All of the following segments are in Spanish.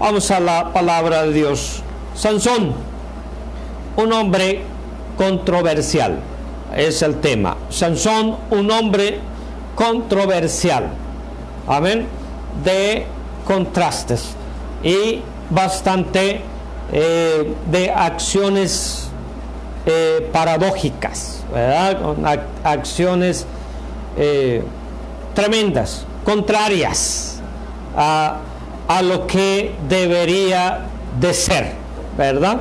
Vamos a la palabra de Dios. Sansón, un hombre controversial, es el tema. Sansón, un hombre controversial, amén, de contrastes y bastante de acciones paradójicas, ¿verdad? Con acciones tremendas, contrarias a lo que debería de ser, ¿verdad?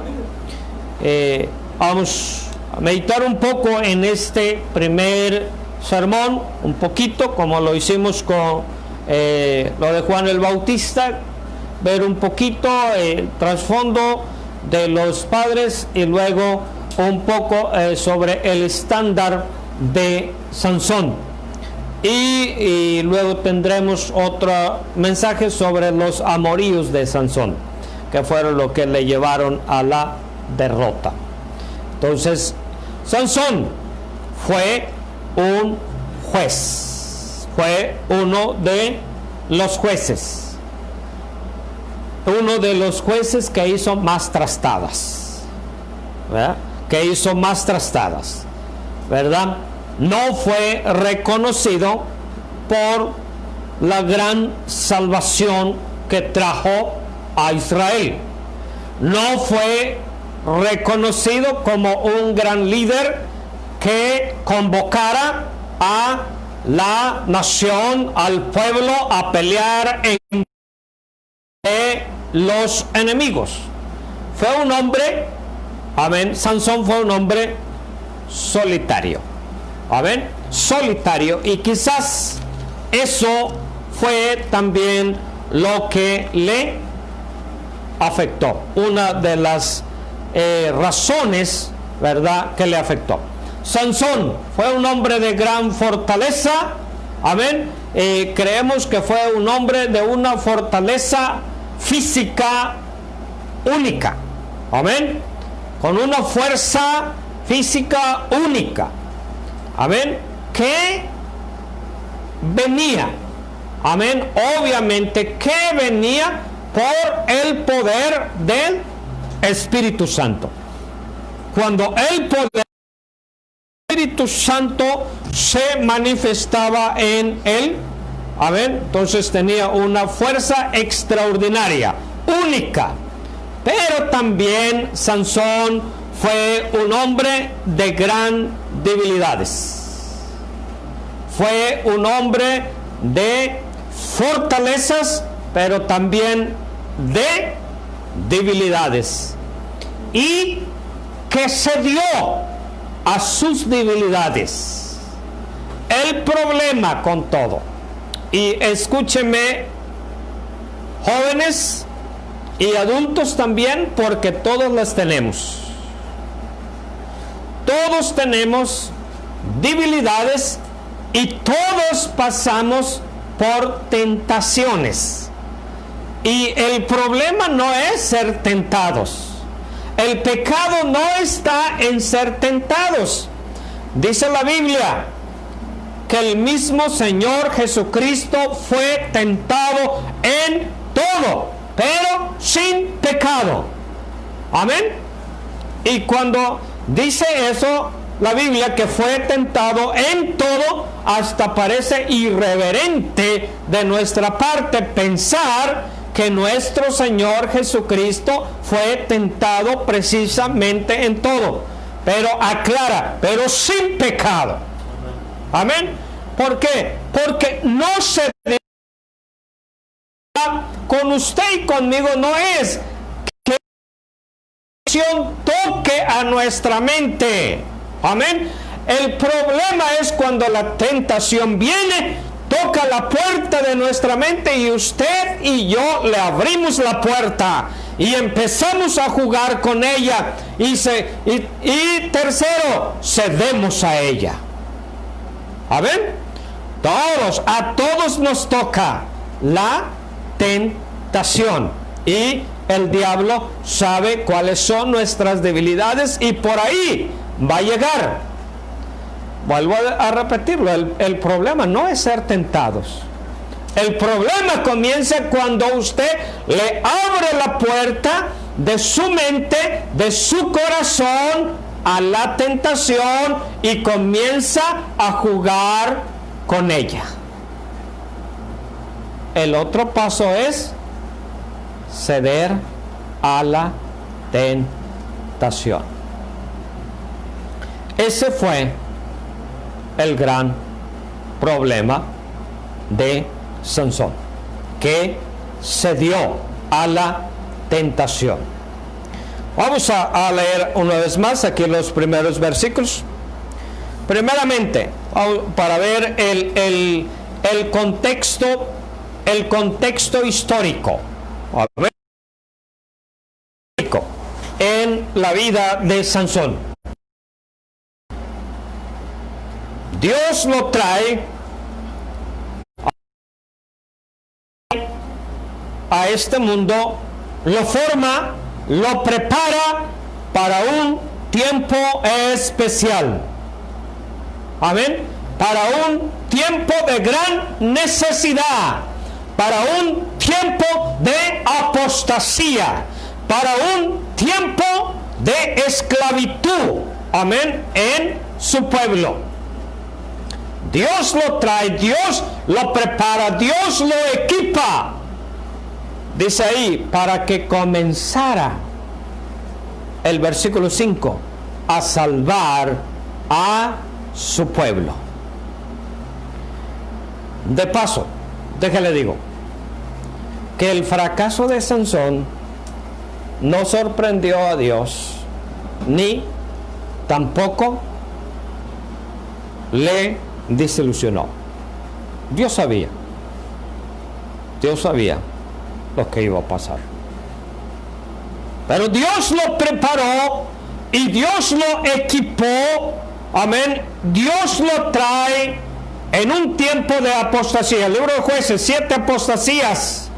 Vamos a meditar un poco en este primer sermón, un poquito como lo hicimos con lo de Juan el Bautista, ver un poquito el trasfondo de los padres y luego un poco sobre el estándar de Sansón, y luego tendremos otro mensaje sobre los amoríos de Sansón, que fueron lo que le llevaron a la derrota. Entonces, Sansón fue un juez, fue uno de los jueces, uno de los jueces que hizo más trastadas, ¿verdad? Que hizo más trastadas, ¿verdad? No fue reconocido por la gran salvación que trajo a Israel. No fue reconocido como un gran líder que convocara a la nación, al pueblo, a pelear en los enemigos. Fue un hombre, amén, Sansón fue un hombre solitario, amén, solitario, y quizás eso fue también lo que le afectó, una de las razones, ¿verdad?, que le afectó. Sansón fue un hombre de gran fortaleza, amén. Creemos que fue un hombre de una fortaleza física única, amén, con una fuerza física única, amén, que venía, amén, obviamente que venía por el poder del Espíritu Santo. Cuando el poder del Espíritu Santo se manifestaba en él, amén, entonces tenía una fuerza extraordinaria, única. Pero también Sansón fue un hombre de gran debilidades, fue un hombre de fortalezas, pero también de debilidades, y que se dio a sus debilidades. El problema con todo, y escúcheme, jóvenes y adultos también, porque todos las tenemos. Todos tenemos debilidades y todos pasamos por tentaciones. Y el problema no es ser tentados. El pecado no está en ser tentados. Dice la Biblia que el mismo Señor Jesucristo fue tentado en todo, pero sin pecado. Amén. Y cuando dice eso la Biblia, que fue tentado en todo, hasta parece irreverente de nuestra parte pensar que nuestro Señor Jesucristo fue tentado precisamente en todo. Pero aclara, pero sin pecado. Amén. ¿Por qué? Porque no se con usted y conmigo no es que la tentación toque a nuestra mente. Amén. El problema es cuando la tentación viene, toca la puerta de nuestra mente, y usted y yo le abrimos la puerta y empezamos a jugar con ella, y tercero, cedemos a ella. Amén. A todos nos toca la tentación, y el diablo sabe cuáles son nuestras debilidades, y por ahí va a llegar. Vuelvo a repetirlo, el problema no es ser tentados. El problema comienza cuando usted le abre la puerta de su mente, de su corazón a la tentación y comienza a jugar con ella. El otro paso es ceder a la tentación. Ese fue el gran problema de Sansón, que cedió a la tentación. Vamos a leer una vez más aquí los primeros versículos. Primeramente, para ver el contexto histórico en la vida de Sansón. Dios lo trae a este mundo, lo forma, lo prepara para un tiempo especial. Amén. Para un tiempo de gran necesidad, para un tiempo de apostasía, para un tiempo de esclavitud. Amén. En su pueblo. Dios lo trae, Dios lo prepara, Dios lo equipa. Dice ahí, para que comenzara, el versículo 5, a salvar a su pueblo. De paso, déjale digo, que el fracaso de Sansón no sorprendió a Dios, ni tampoco le desilusionó. Dios sabía lo que iba a pasar, pero Dios lo preparó y Dios lo equipó. Amén. Dios lo trae en un tiempo de apostasía. El libro de Jueces, 7 apostasías,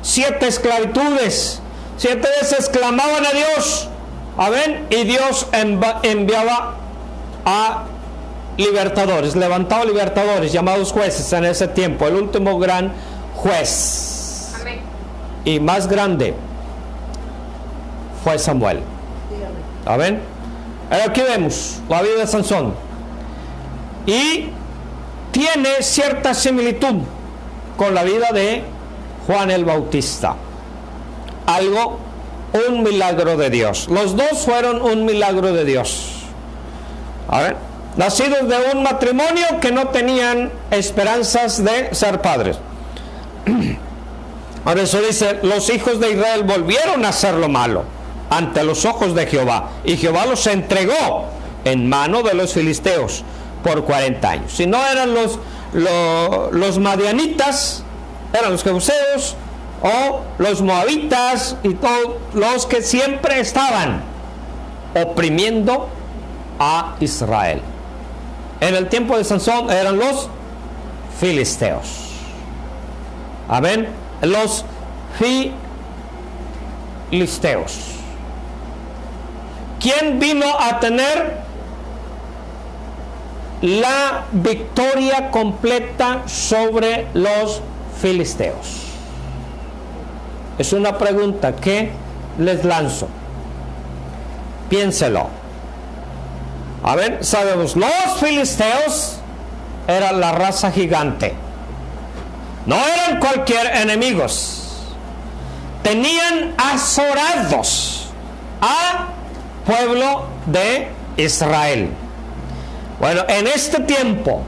7 esclavitudes, 7 veces clamaban a Dios. Amén. Y Dios enviaba a libertadores, levantaba libertadores llamados jueces en ese tiempo. El último gran juez, amén, y más grande fue Samuel. Amén. Aquí vemos la vida de Sansón y tiene cierta similitud con la vida de Juan el Bautista. Un milagro de Dios. Los dos fueron un milagro de Dios. A ver, nacidos de un matrimonio que no tenían esperanzas de ser padres. Por eso dice, los hijos de Israel volvieron a hacer lo malo ante los ojos de Jehová, y Jehová los entregó en mano de los filisteos por 40 años. Si no eran los madianitas, eran los jebuseos o los moabitas y todos los que siempre estaban oprimiendo a Israel. En el tiempo de Sansón eran los filisteos. Amén. Los filisteos. ¿Quién vino a tener la victoria completa sobre los filisteos? Es una pregunta que les lanzo. Piénselo. A ver, sabemos, los filisteos eran la raza gigante. No eran cualquier enemigos. Tenían azorados a pueblo de Israel. Bueno, en este tiempo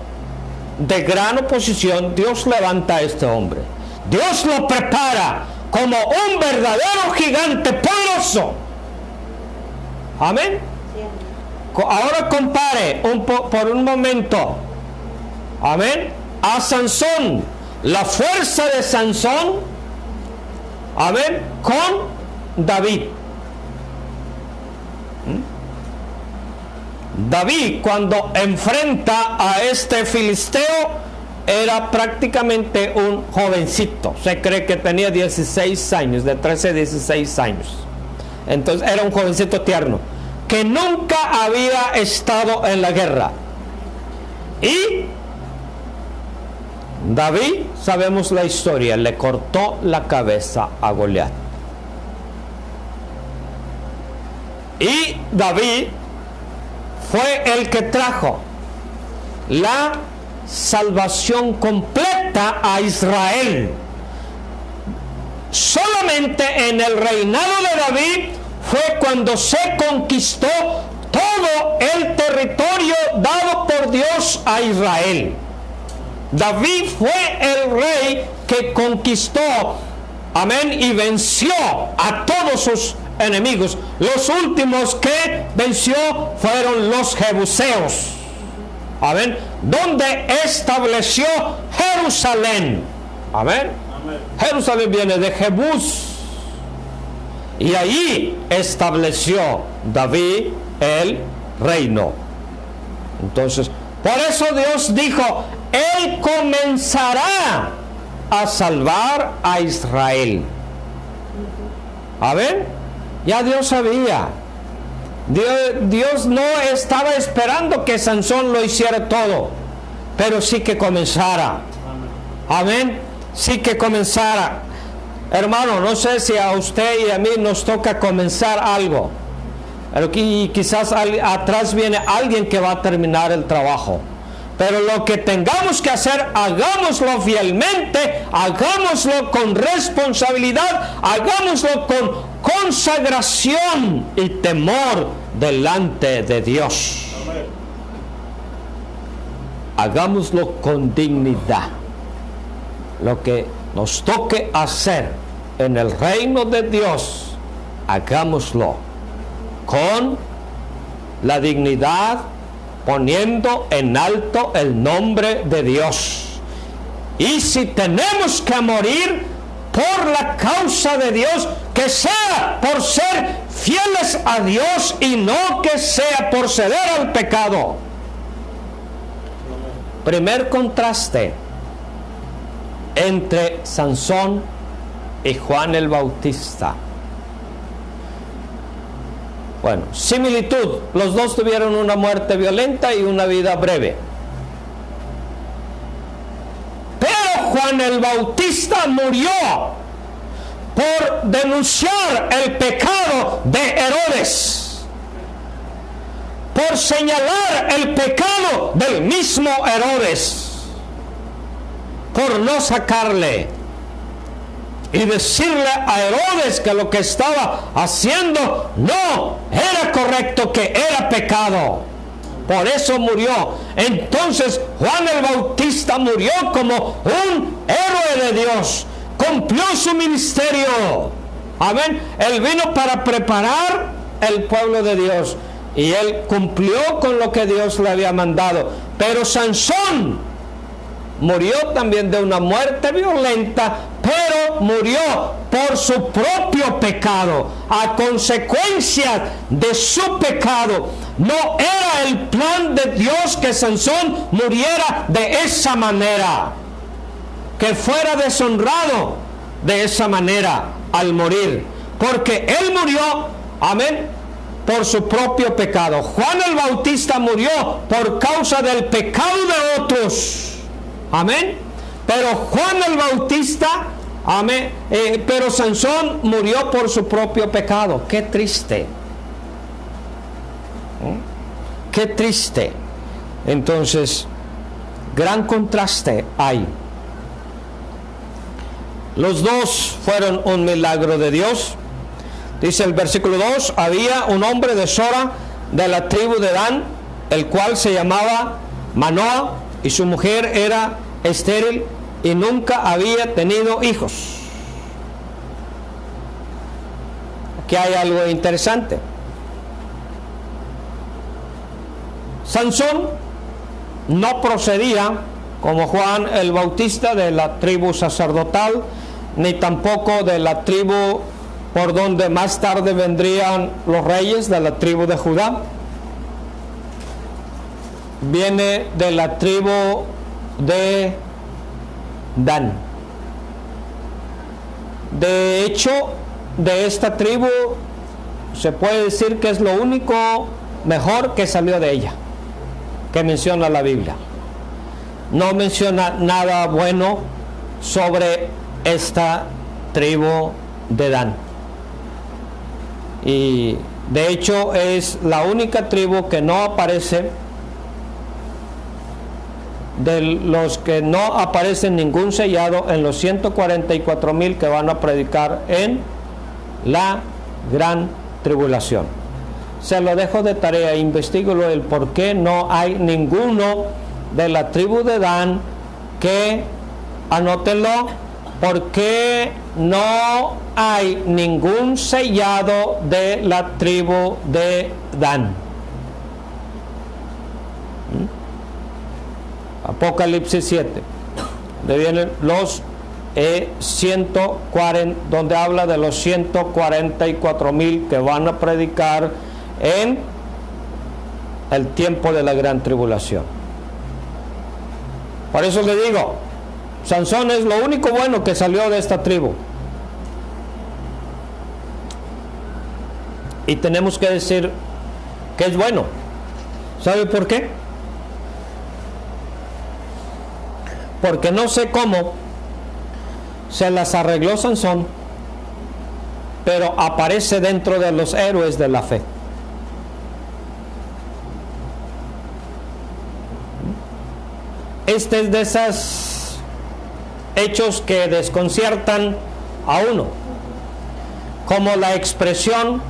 de gran oposición, Dios levanta a este hombre. Dios lo prepara como un verdadero gigante poderoso. Amén. Ahora compare por un momento, amén, a Sansón, la fuerza de Sansón, amén, con David. David, cuando enfrenta a este filisteo, era prácticamente un jovencito. Se cree que tenía 16 años, de 13 a 16 años. Entonces era un jovencito tierno, que nunca había estado en la guerra. Y David, sabemos la historia, le cortó la cabeza a Goliat. Y David fue el que trajo la salvación completa a Israel. Solamente en el reinado de David fue cuando se conquistó todo el territorio dado por Dios a Israel. David fue el rey que conquistó, amén, y venció a todos sus enemigos. Los últimos que venció fueron los jebuseos, amén, donde estableció Jerusalén, amén. Jerusalén viene de Jebús, y allí estableció David el reino. Entonces, por eso Dios dijo: Él comenzará a salvar a Israel. ¿Amén? Ya Dios sabía. Dios no estaba esperando que Sansón lo hiciera todo, pero sí que comenzara. Amén. Sí que comenzara. Hermano, no sé si a usted y a mí nos toca comenzar algo, pero quizás atrás viene alguien que va a terminar el trabajo. Pero lo que tengamos que hacer, hagámoslo fielmente, hagámoslo con responsabilidad, hagámoslo con consagración y temor delante de Dios. Hagámoslo con dignidad. Lo que nos toque hacer en el reino de Dios, hagámoslo con la dignidad, poniendo en alto el nombre de Dios. Y si tenemos que morir por la causa de Dios, que sea por ser fieles a Dios y no que sea por ceder al pecado. Primer contraste entre Sansón y Juan el Bautista. Bueno, similitud, los dos tuvieron una muerte violenta y una vida breve. Pero Juan el Bautista murió por denunciar el pecado de Herodes, por señalar el pecado del mismo Herodes, por no sacarle y decirle a Herodes que lo que estaba haciendo no era correcto, que era pecado. Por eso murió. Entonces Juan el Bautista murió como un héroe de Dios. Cumplió su ministerio. Amén. Él vino para preparar el pueblo de Dios, y él cumplió con lo que Dios le había mandado. Pero Sansón murió también de una muerte violenta, pero murió por su propio pecado, a consecuencia de su pecado. No era el plan de Dios que Sansón muriera de esa manera, que fuera deshonrado de esa manera al morir, porque él murió, amén, por su propio pecado. Juan el Bautista murió por causa del pecado de otros. Amén. Pero Juan el Bautista, amén, pero Sansón murió por su propio pecado. Qué triste. Qué triste. Entonces, gran contraste hay. Los dos fueron un milagro de Dios. Dice el versículo 2: había un hombre de Sora, de la tribu de Dan, el cual se llamaba Manoah, y su mujer era estéril y nunca había tenido hijos. Aquí hay algo interesante. Sansón no procedía como Juan el Bautista de la tribu sacerdotal, ni tampoco de la tribu por donde más tarde vendrían los reyes, de la tribu de Judá. Viene de la tribu de Dan. De hecho, de esta tribu se puede decir que es lo único mejor que salió de ella, que menciona la Biblia. no menciona nada bueno sobre esta tribu de Dan. Y de hecho es la única tribu que no aparece, de los que no aparece ningún sellado en los 144,000 que van a predicar en la gran tribulación. Se lo dejo de tarea, investíguelo el por qué no hay ninguno de la tribu de Dan, que anótenlo, por qué no hay ningún sellado de la tribu de Dan. Apocalipsis 7, donde vienen los 140, donde habla de los 144,000 que van a predicar en el tiempo de la gran tribulación. Por eso le digo, Sansón es lo único bueno que salió de esta tribu. Y tenemos que decir que es bueno. ¿Sabe por qué? Porque no sé cómo se las arregló Sansón, pero aparece dentro de los héroes de la fe. Este es de esos hechos que desconciertan a uno, como la expresión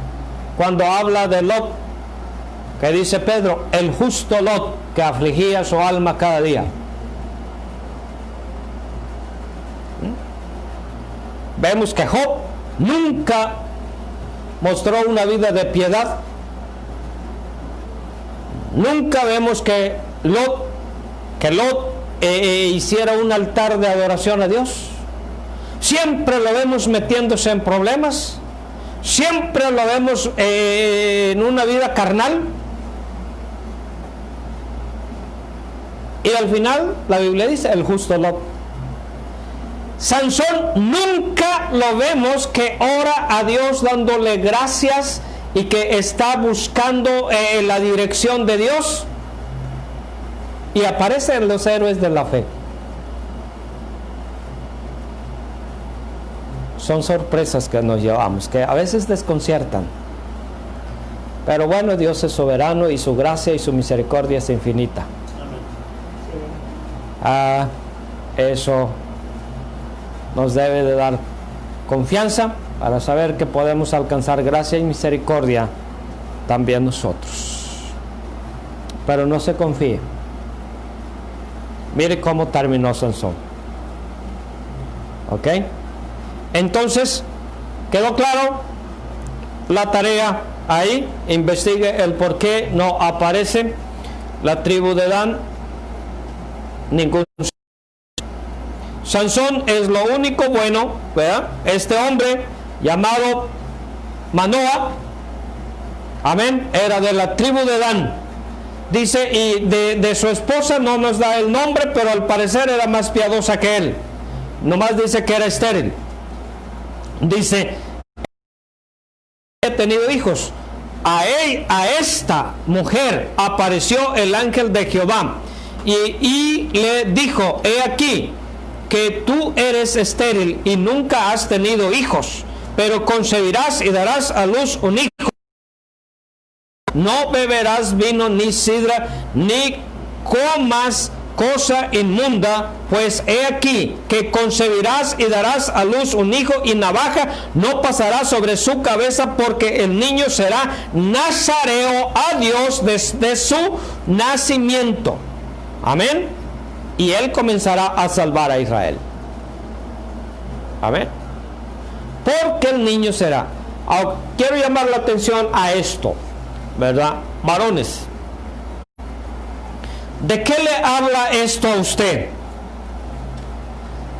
cuando habla de Lot, que dice Pedro, el justo Lot que afligía su alma cada día. Vemos que Job nunca mostró una vida de piedad. Nunca vemos que Lot hiciera un altar de adoración a Dios. Siempre lo vemos metiéndose en problemas. Siempre lo vemos en una vida carnal. Y al final la Biblia dice el justo Lot. Sansón nunca lo vemos que ora a Dios dándole gracias y que está buscando la dirección de Dios, y aparecen los héroes de la fe. Son sorpresas que nos llevamos, que a veces desconciertan, pero bueno, Dios es soberano y su gracia y su misericordia es infinita. Eso nos debe de dar confianza para saber que podemos alcanzar gracia y misericordia también nosotros. Pero no se confíe. Mire cómo terminó Sansón. ¿Ok? Entonces, ¿quedó claro la tarea ahí? Investigue el por qué no aparece la tribu de Dan. Ningún. Sansón es lo único bueno, ¿verdad? Este hombre llamado Manoah, amén, era de la tribu de Dan. Dice, y de su esposa no nos da el nombre, pero al parecer era más piadosa que él. Nomás dice que era estéril. Dice, he tenido hijos. A esta mujer apareció el ángel de Jehová y le dijo, he aquí que tú eres estéril y nunca has tenido hijos, pero concebirás y darás a luz un hijo. No beberás vino ni sidra, ni comas cosa inmunda, pues he aquí que concebirás y darás a luz un hijo, y navaja no pasará sobre su cabeza, porque el niño será nazareo a Dios desde su nacimiento. Amén. Y él comenzará a salvar a Israel. Amén. Porque el niño será. Quiero llamar la atención a esto, ¿verdad? Varones, ¿de qué le habla esto a usted?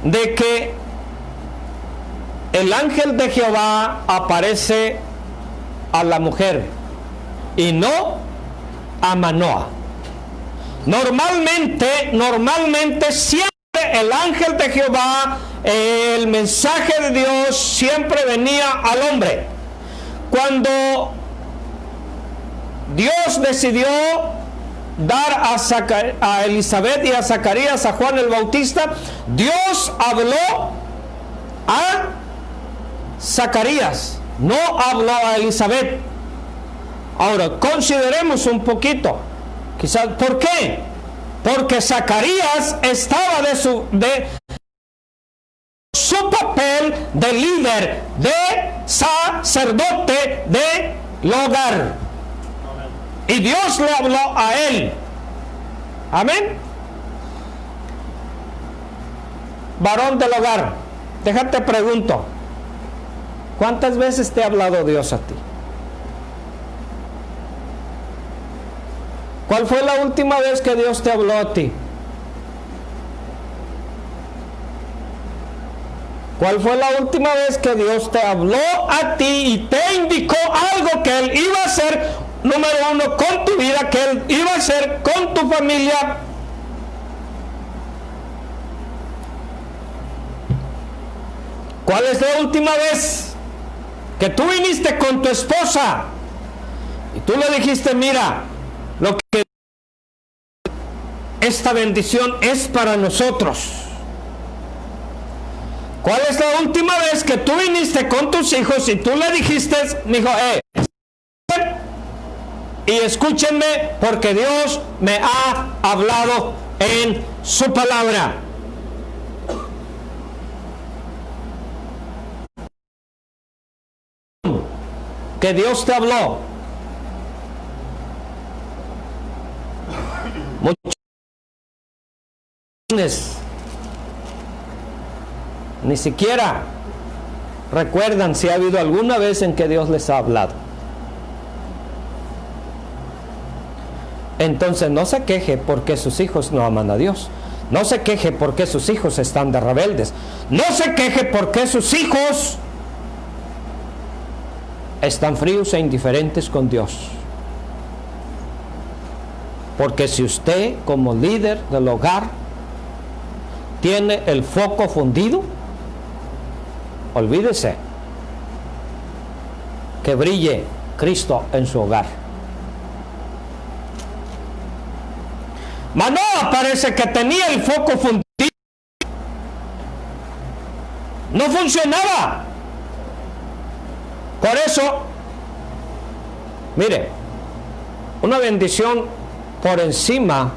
De que el ángel de Jehová aparece a la mujer y no a Manoah. Normalmente siempre el ángel de Jehová, el mensaje de Dios siempre venía al hombre. Cuando Dios decidió dar a Elizabeth y a Zacarías, a Juan el Bautista, Dios habló a Zacarías, no habló a Elizabeth. Ahora, consideremos un poquito, quizás, ¿por qué? Porque Zacarías estaba de su papel de líder, de sacerdote del hogar. Y Dios le habló a él. Amén. Varón del hogar, déjate pregunto, ¿cuántas veces te ha hablado Dios a ti? ¿Cuál fue la última vez que Dios te habló a ti? ¿Cuál fue la última vez que Dios te habló a ti y te indicó algo que Él iba a hacer, número uno, con tu vida, que Él iba a hacer con tu familia? ¿Cuál es la última vez que tú viniste con tu esposa y tú le dijiste, mira, lo que esta bendición es para nosotros? ¿Cuál es la última vez que tú viniste con tus hijos y tú le dijiste, mi hijo, y escúchenme porque Dios me ha hablado en su palabra? Que Dios te habló. Muchos ni siquiera recuerdan si ha habido alguna vez en que Dios les ha hablado. Entonces no se queje porque sus hijos no aman a Dios. No se queje porque sus hijos están de rebeldes. No se queje porque sus hijos están fríos e indiferentes con Dios. Porque si usted como líder del hogar tiene el foco fundido, olvídese que brille Cristo en su hogar. Manoah parece que tenía el foco fundido, no funcionaba. Por eso, mire, una bendición por encima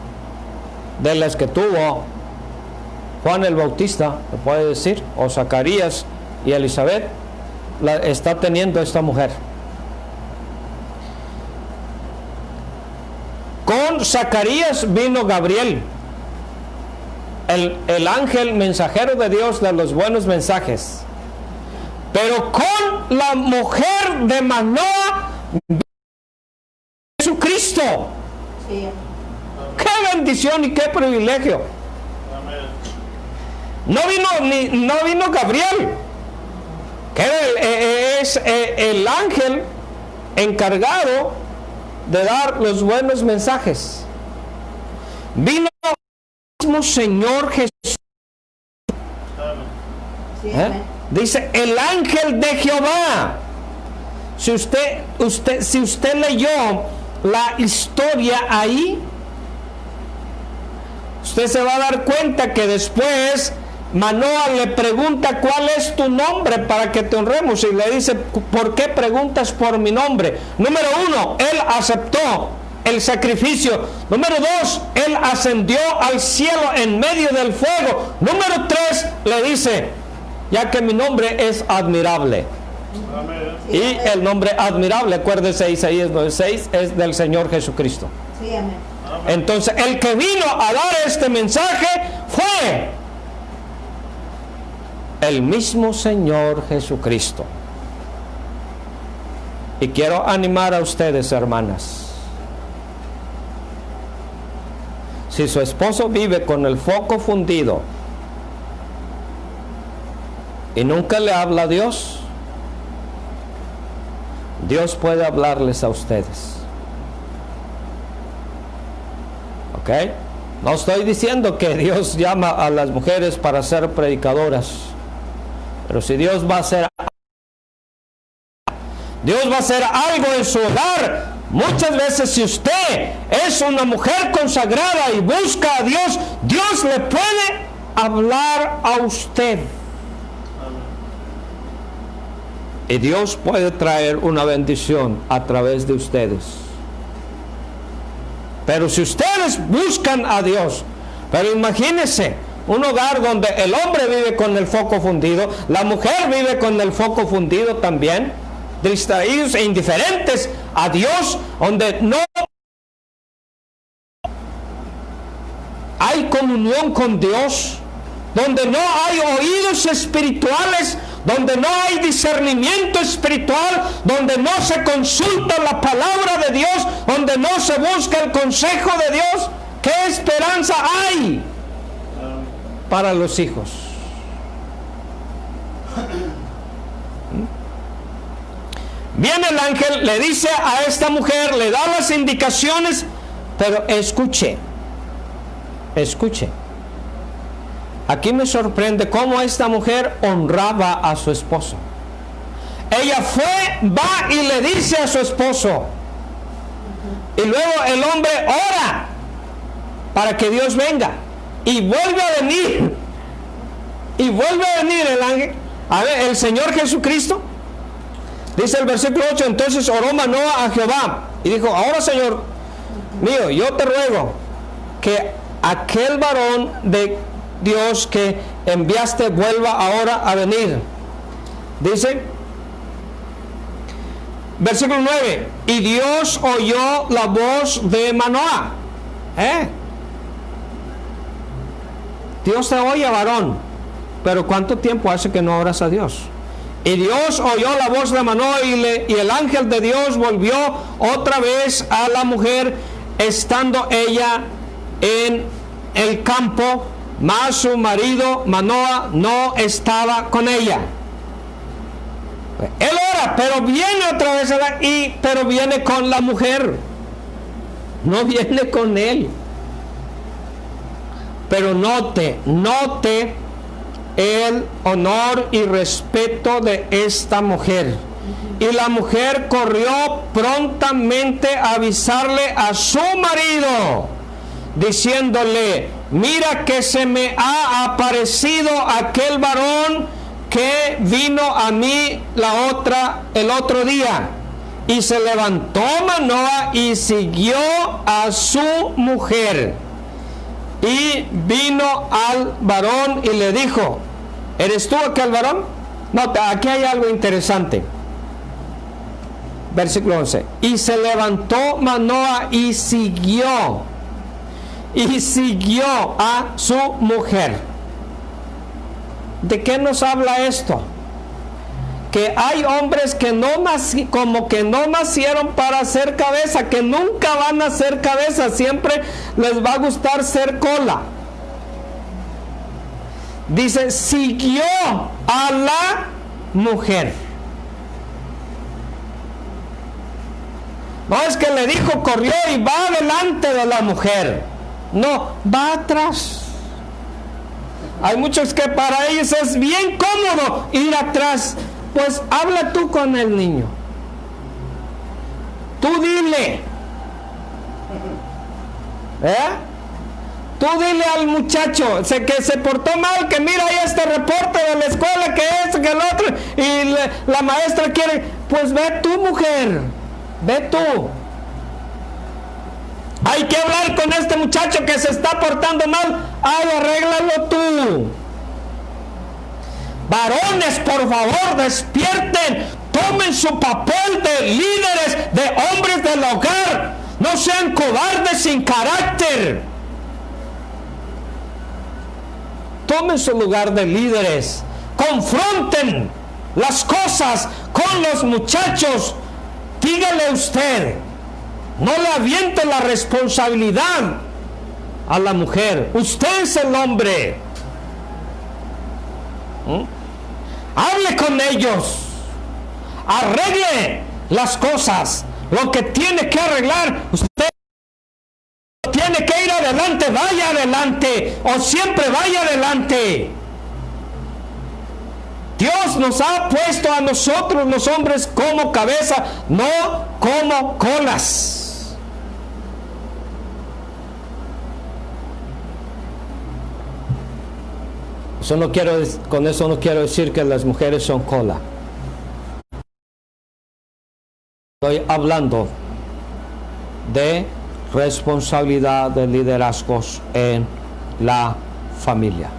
de las que tuvo Juan el Bautista, se puede decir, o Zacarías y Elizabeth, la está teniendo esta mujer. Con Zacarías vino Gabriel, el ángel mensajero de Dios de los buenos mensajes. Pero con la mujer de Manoah, Jesucristo. Sí. ¡Qué bendición y qué privilegio! No vino Gabriel, que es el ángel encargado de dar los buenos mensajes. Vino el mismo Señor Jesús. Dice el ángel de Jehová. Si usted leyó la historia ahí, usted se va a dar cuenta que después Manoah le pregunta cuál es tu nombre para que te honremos, y le dice, ¿por qué preguntas por mi nombre? Número uno, él aceptó el sacrificio. Número dos, él ascendió al cielo en medio del fuego. Número tres, le dice, ya que mi nombre es admirable. Amén. Y el nombre admirable, acuérdese, Isaías 9:6, es del Señor Jesucristo. Sí, amén. Entonces el que vino a dar este mensaje fue el mismo Señor Jesucristo. Y quiero animar a ustedes, hermanas, si su esposo vive con el foco fundido y nunca le habla a Dios, Dios puede hablarles a ustedes. ¿Ok? No estoy diciendo que Dios llama a las mujeres para ser predicadoras, pero si Dios va a hacer algo en su hogar, Muchas veces si usted es una mujer consagrada y busca a Dios, Dios le puede hablar a usted. Y Dios puede traer una bendición a través de ustedes. Pero si ustedes buscan a Dios, pero imagínense, un hogar donde el hombre vive con el foco fundido, la mujer vive con el foco fundido también, distraídos e indiferentes a Dios, donde no hay comunión con Dios, donde no hay oídos espirituales, donde no hay discernimiento espiritual, donde no se consulta la palabra de Dios, donde no se busca el consejo de Dios, ¿qué esperanza hay para los hijos? Viene el ángel, le dice a esta mujer, le da las indicaciones, pero escuche. Aquí me sorprende cómo esta mujer honraba a su esposo. Ella va y le dice a su esposo. Y luego el hombre ora para que Dios venga. Y vuelve a venir. Y vuelve a venir el ángel. A ver, el Señor Jesucristo. Dice el versículo 8, entonces oró Manoah a Jehová. Y dijo, ahora Señor mío, yo te ruego que aquel varón de Dios que enviaste vuelva ahora a venir. Dice versículo 9, y Dios oyó la voz de Manoah. Dios te oye, varón, pero ¿cuánto tiempo hace que no oras a Dios? Y Dios oyó la voz de Manoah y el ángel de Dios volvió otra vez a la mujer, estando ella en el campo, mas su marido Manoah no estaba con ella. Él ora, pero viene otra vez pero viene con la mujer, no viene con él. Pero note el honor y respeto de esta mujer. Y la mujer corrió prontamente a avisarle a su marido, diciéndole, mira que se me ha aparecido aquel varón que vino a mí el otro día. Y se levantó Manoah y siguió a su mujer. Y vino al varón y le dijo, ¿eres tú aquel varón? Nota, aquí hay algo interesante. Versículo 11. Y se levantó Manoah y siguió a su mujer. ¿De qué nos habla esto? Que hay hombres que no nacieron para ser cabeza, que nunca van a ser cabeza, siempre les va a gustar ser cola. Dice, siguió a la mujer. No es que le dijo, corrió y va delante de la mujer. No, va atrás. Hay muchos que para ellos es bien cómodo ir atrás. Pues habla tú con el niño. Tú dile. Tú dile al muchacho que se portó mal, que mira ahí este reporte de la escuela, que esto, que el otro, y la maestra quiere, pues ve tú, mujer, ve tú. Hay que hablar con este muchacho que se está portando mal, ay, arréglalo tú. Varones, por favor, despierten, tomen su papel de líderes, de hombres del hogar, no sean cobardes sin carácter. Tomen su lugar de líderes, confronten las cosas con los muchachos. Dígale usted, no le aviente la responsabilidad a la mujer, usted es el hombre. Hable con ellos, arregle las cosas, lo que tiene que arreglar. Usted tiene que ir adelante, vaya adelante, o siempre vaya adelante. Dios nos ha puesto a nosotros los hombres como cabeza, no como colas. Con eso no quiero decir que las mujeres son cola. Estoy hablando de responsabilidad de liderazgos en la familia.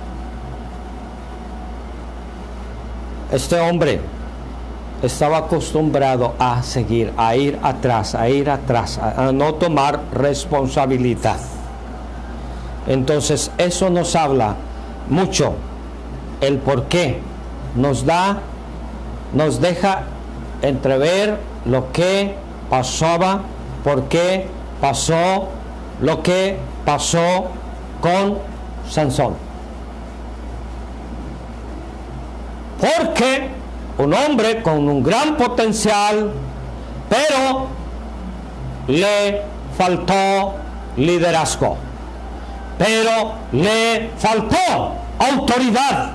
Este hombre estaba acostumbrado a seguir, a ir atrás, a no tomar responsabilidad. Entonces eso nos habla mucho el por qué nos deja entrever lo que pasaba, por qué pasó lo que pasó con Sansón. Porque un hombre con un gran potencial, pero le faltó liderazgo, pero le faltó autoridad.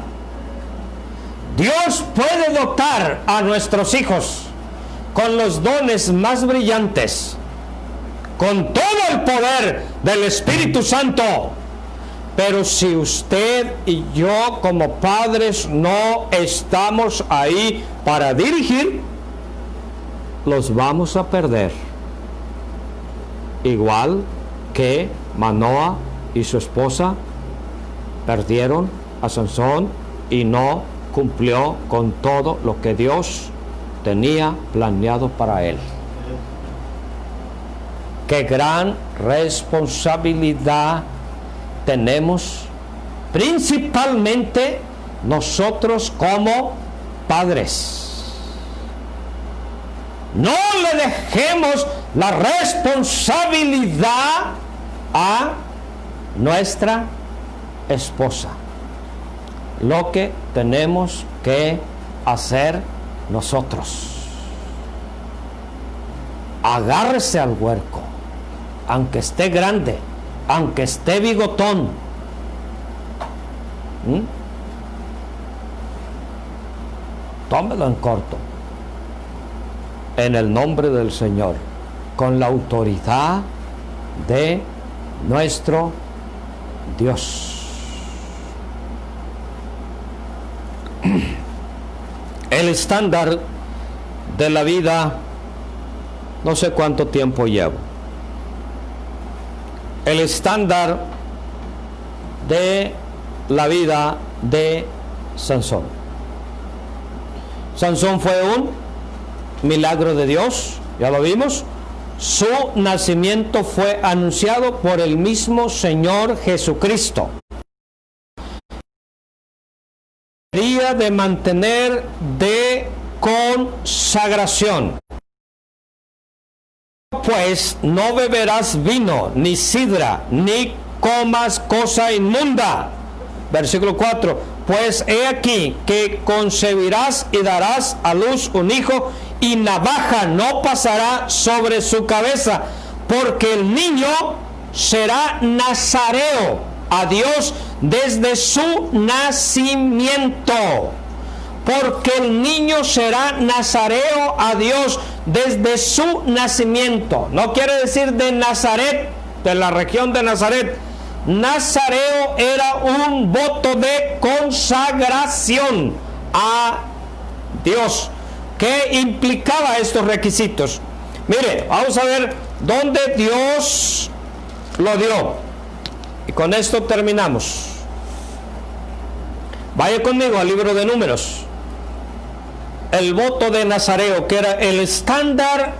Dios puede dotar a nuestros hijos con los dones más brillantes, con todo el poder del Espíritu Santo, pero si usted y yo como padres no estamos ahí para dirigir, los vamos a perder. Igual que Manoa y su esposa perdieron a Sansón y no cumplió con todo lo que Dios tenía planeado para él. Qué gran responsabilidad tenemos, principalmente nosotros como padres. No le dejemos la responsabilidad a nuestra esposa. Lo que tenemos que hacer nosotros: agárrese al huerco, aunque esté grande, aunque esté bigotón. Tómelo en corto, en el nombre del Señor, con la autoridad de nuestro Dios. El estándar de la vida, no sé cuánto tiempo llevo. El estándar de la vida de Sansón. Sansón fue un milagro de Dios, ya lo vimos. Su nacimiento fue anunciado por el mismo Señor Jesucristo. Día de mantener de consagración. Pues no beberás vino, ni sidra, ni comas cosa inmunda. Versículo 4. Pues he aquí que concebirás y darás a luz un hijo, y navaja no pasará sobre su cabeza, porque el niño será nazareo a Dios desde su nacimiento. Porque el niño será nazareo a Dios desde su nacimiento. No quiere decir de Nazaret, de la región de Nazaret. Nazareo era un voto de consagración a Dios. ¿Qué implicaba estos requisitos? Mire, vamos a ver dónde Dios lo dio. Y con esto terminamos. Vaya conmigo al libro de Números. El voto de Nazareo, que era el estándar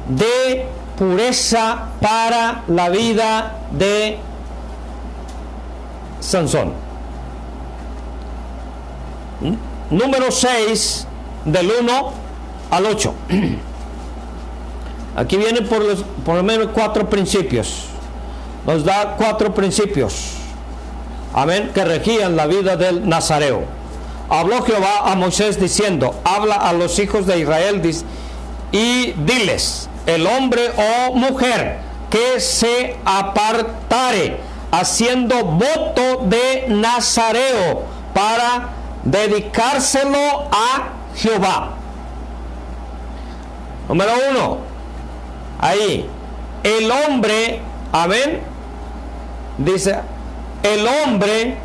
de pureza para la vida de Sansón. Número 6, del 1 al 8. Aquí vienen por lo menos 4 principios. Nos da 4 principios, amén, que regían la vida del nazareo. Habló Jehová a Moisés diciendo: habla a los hijos de Israel y diles: el hombre o mujer que se apartare haciendo voto de nazareo para dedicárselo a Jehová. Número 1, ahí, el hombre, amén, dice, el hombre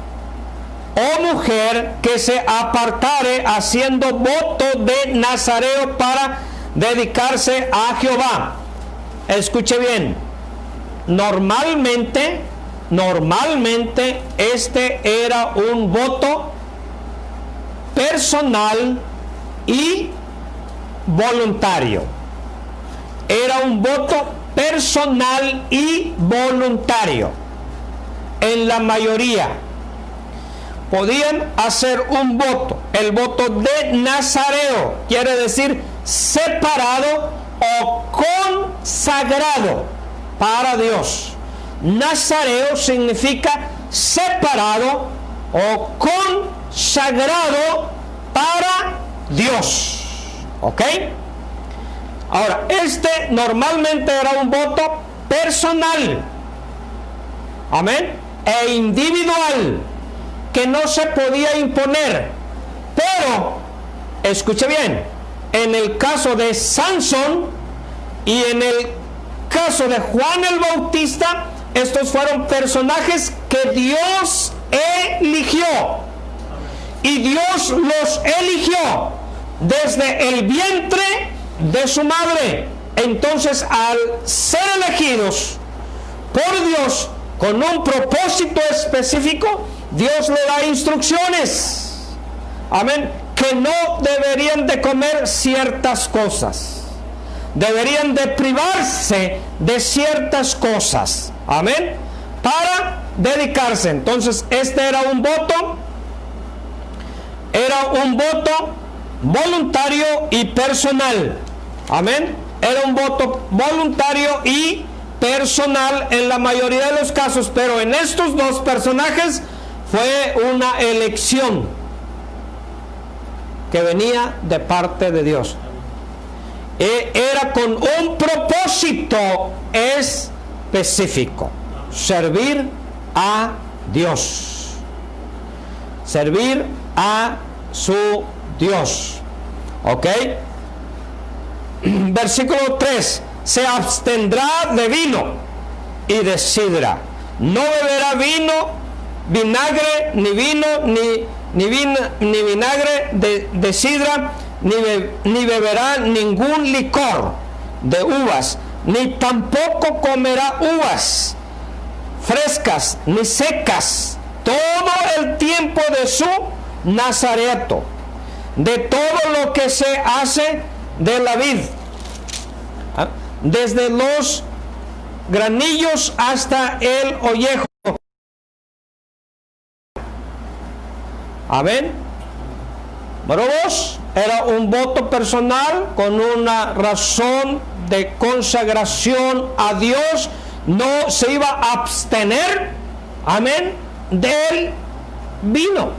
o mujer que se apartare haciendo voto de nazareo para dedicarse a Jehová. Escuche bien, normalmente este era un voto personal y voluntario. Era un voto personal y voluntario. En la mayoría podían hacer un voto. El voto de nazareo quiere decir separado o consagrado para Dios. Nazareo significa separado o consagrado para Dios. ¿Ok? Ahora, este normalmente era un voto personal, amén, e individual, que no se podía imponer. Pero, escuche bien, en el caso de Sansón y en el caso de Juan el Bautista, estos fueron personajes que Dios eligió. Y Dios los eligió desde el vientre de su madre. Entonces, al ser elegidos por Dios con un propósito específico, Dios le da instrucciones, amén, que no deberían de comer ciertas cosas, deberían de privarse de ciertas cosas, amén, para dedicarse. Entonces, este era un voto voluntario y personal, amén. Era un voto voluntario y personal en la mayoría de los casos, pero en estos dos personajes fue una elección que venía de parte de Dios. Era con un propósito específico: servir a Dios, servir a su Dios. ¿Ok? Versículo 3: se abstendrá de vino y de sidra, no beberá vinagre, ni vino, ni vinagre de sidra, ni beberá ningún licor de uvas, ni tampoco comerá uvas frescas ni secas todo el tiempo de su nazareato, de todo lo que se hace de la vid, desde los granillos hasta el ollejo. Amén. Número 2, era un voto personal con una razón de consagración a Dios. No se iba a abstener, amén, del vino.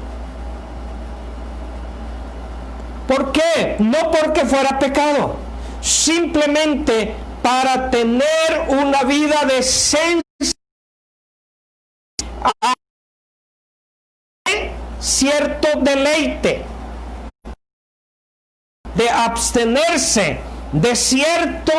¿Por qué? No porque fuera pecado, simplemente para tener una vida de cierto deleite, de abstenerse de cierto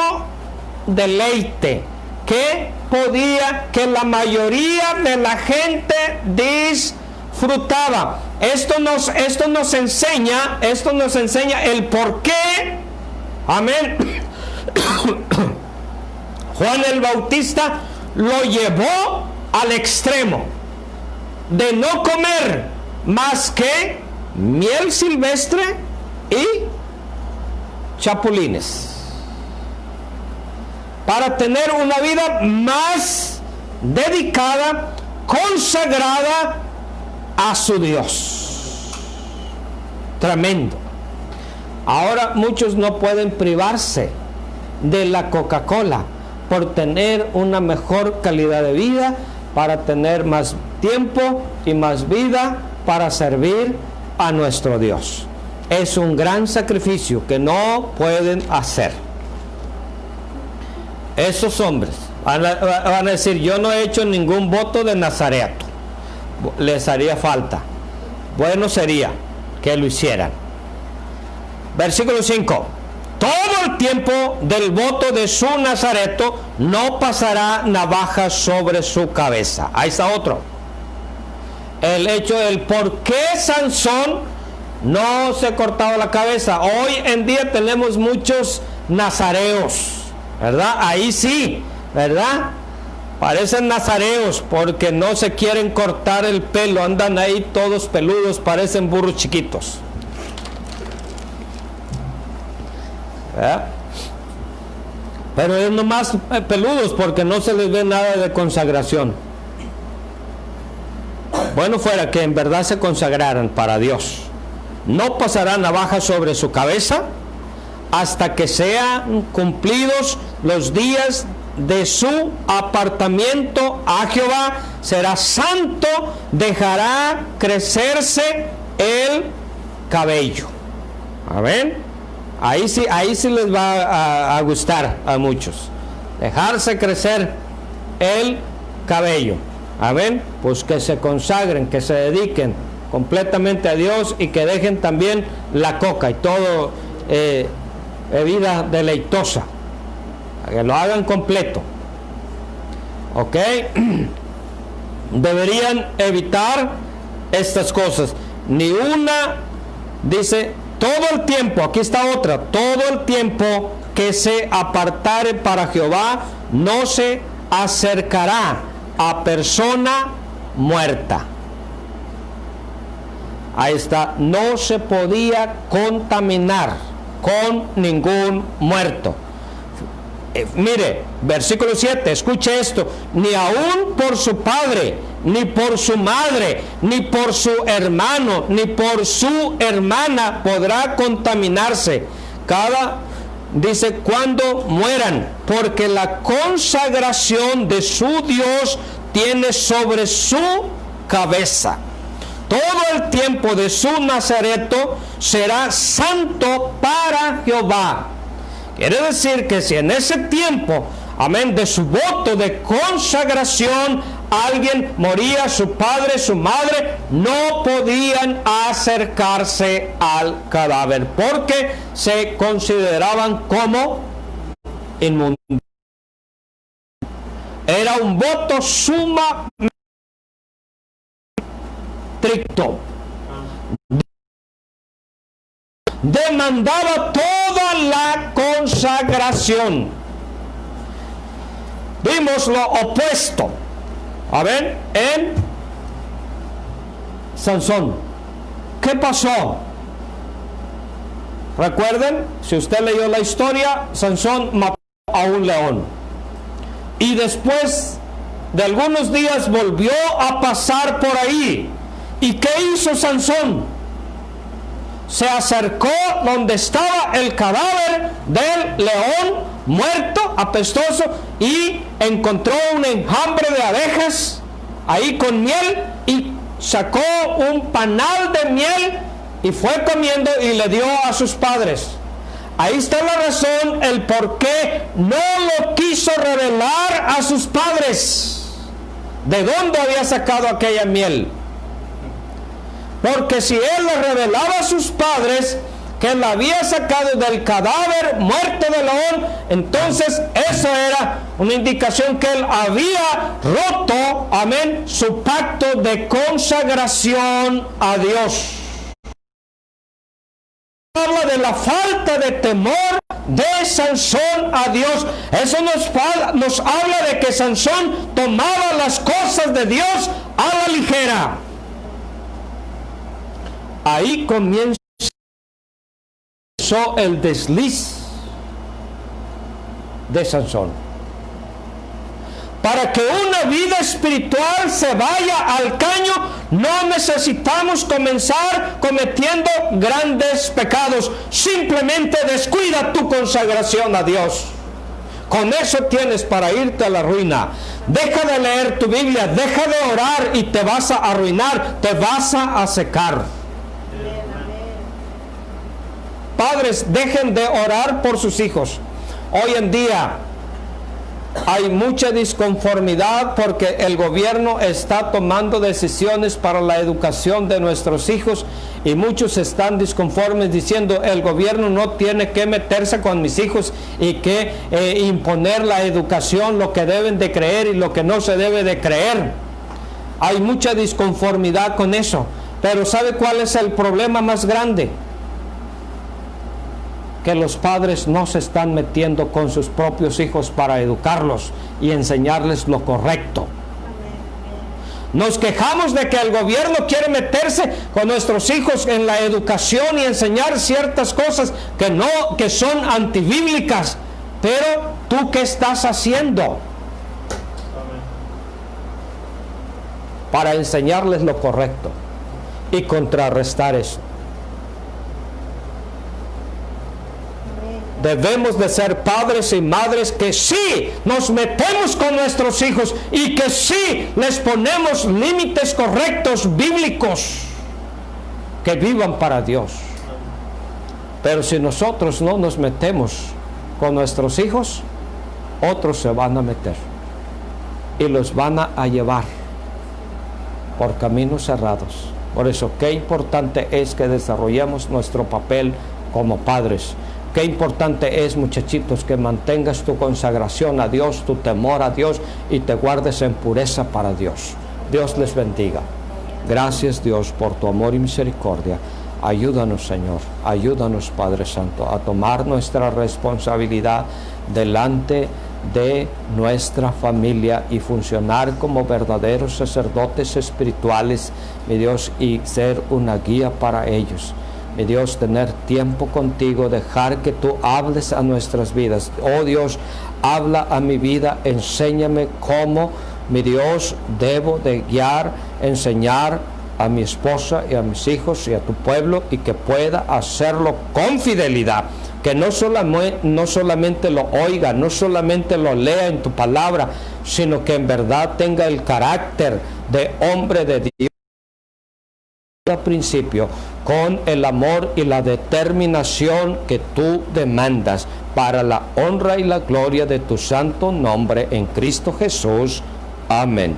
deleite que la mayoría de la gente disfrutaba. Esto nos enseña el por qué, amén, Juan el Bautista lo llevó al extremo de no comer más que miel silvestre y chapulines, para tener una vida más dedicada, consagrada a su Dios. Tremendo. Ahora muchos no pueden privarse de la Coca-Cola por tener una mejor calidad de vida, para tener más tiempo y más vida para servir a nuestro Dios. Es un gran sacrificio que no pueden hacer. Esos hombres van a decir: yo no he hecho ningún voto de nazareato, les haría falta. bueno sería que lo hicieran. Versículo 5. Todo el tiempo del voto de su nazareto no pasará navaja sobre su cabeza. Ahí está otro. El hecho del por qué Sansón no se cortaba la cabeza. Hoy en día tenemos muchos nazareos, ¿verdad? Ahí sí, ¿verdad? Parecen nazareos porque no se quieren cortar el pelo, andan ahí todos peludos, parecen burros chiquitos. ¿Verdad? Pero es nomás peludos porque no se les ve nada de consagración. Bueno fuera que en verdad se consagraran para Dios. No pasará navaja sobre su cabeza hasta que sean cumplidos los días de su apartamiento a Jehová. Será santo, dejará crecerse el cabello. ¿Amén? Ahí sí les va a gustar a muchos. Dejarse crecer el cabello. Amén. Pues que se consagren, que se dediquen completamente a Dios y que dejen también la coca y todo bebida deleitosa. Que lo hagan completo. ¿Ok? Deberían evitar estas cosas. Ni una, dice, todo el tiempo, aquí está otra, todo el tiempo que se apartare para Jehová, no se acercará a persona muerta. Ahí está, no se podía contaminar con ningún muerto. Mire, versículo 7, escuche esto: ni aun por su padre, ni por su madre, ni por su hermano, ni por su hermana podrá contaminarse. Dice, cuando mueran, porque la consagración de su Dios tiene sobre su cabeza. Todo el tiempo de su nazareto será santo para Jehová. Quiere decir que si en ese tiempo, amén, de su voto de consagración, alguien moría, su padre, su madre, no podían acercarse al cadáver porque se consideraban como inmundos. Era un voto sumamente estricto. Demandaba toda la consagración. Vimos lo opuesto, a ver, en Sansón. ¿Qué pasó? Recuerden, si usted leyó la historia, Sansón mató a un león y después de algunos días volvió a pasar por ahí. ¿Y qué hizo Sansón? Se acercó donde estaba el cadáver del león muerto, apestoso, y encontró un enjambre de abejas ahí con miel y sacó un panal de miel y fue comiendo y le dio a sus padres. Ahí está la razón, el por qué no lo quiso revelar a sus padres. ¿De dónde había sacado aquella miel? Porque si él le revelaba a sus padres que la había sacado del cadáver muerto de león, entonces eso era una indicación que él había roto, amén, su pacto de consagración a Dios. Habla de la falta de temor de Sansón a Dios. Eso nos habla de que Sansón tomaba las cosas de Dios a la ligera. Ahí comenzó el desliz de Sansón. Para que una vida espiritual se vaya al caño, no necesitamos comenzar cometiendo grandes pecados. Simplemente descuida tu consagración a Dios. Con eso tienes para irte a la ruina. Deja de leer tu Biblia, deja de orar y te vas a arruinar, te vas a secar. Padres, dejen de orar por sus hijos. Hoy en día Hay mucha disconformidad porque el gobierno está tomando decisiones para la educación de nuestros hijos y muchos están disconformes diciendo el gobierno no tiene que meterse con mis hijos y que imponer la educación, lo que deben de creer y lo que no se debe de creer. Hay mucha disconformidad con eso, pero ¿sabe cuál es el problema más grande? Que los padres no se están metiendo con sus propios hijos para educarlos y enseñarles lo correcto. Nos quejamos de que el gobierno quiere meterse con nuestros hijos en la educación y enseñar ciertas cosas que son antibíblicas. Pero ¿tú qué estás haciendo para enseñarles lo correcto y contrarrestar eso? Debemos de ser padres y madres que sí nos metemos con nuestros hijos y que sí les ponemos límites correctos, bíblicos, que vivan para Dios. Pero si nosotros no nos metemos con nuestros hijos, otros se van a meter y los van a llevar por caminos cerrados. Por eso, qué importante es que desarrollemos nuestro papel como padres. Qué importante es, muchachitos, que mantengas tu consagración a Dios, tu temor a Dios y te guardes en pureza para Dios. Dios les bendiga. Gracias, Dios, por tu amor y misericordia. Ayúdanos, Señor, ayúdanos, Padre Santo, a tomar nuestra responsabilidad delante de nuestra familia y funcionar como verdaderos sacerdotes espirituales, mi Dios, y ser una guía para ellos. Mi Dios, tener tiempo contigo, dejar que tú hables a nuestras vidas. Oh Dios, habla a mi vida, enséñame cómo, mi Dios, debo de guiar, enseñar a mi esposa y a mis hijos y a tu pueblo, y que pueda hacerlo con fidelidad. Que no solamente lo oiga, no solamente lo lea en tu palabra, sino que en verdad tenga el carácter de hombre de Dios. Al principio, con el amor y la determinación que tú demandas, para la honra y la gloria de tu santo nombre en Cristo Jesús. Amén.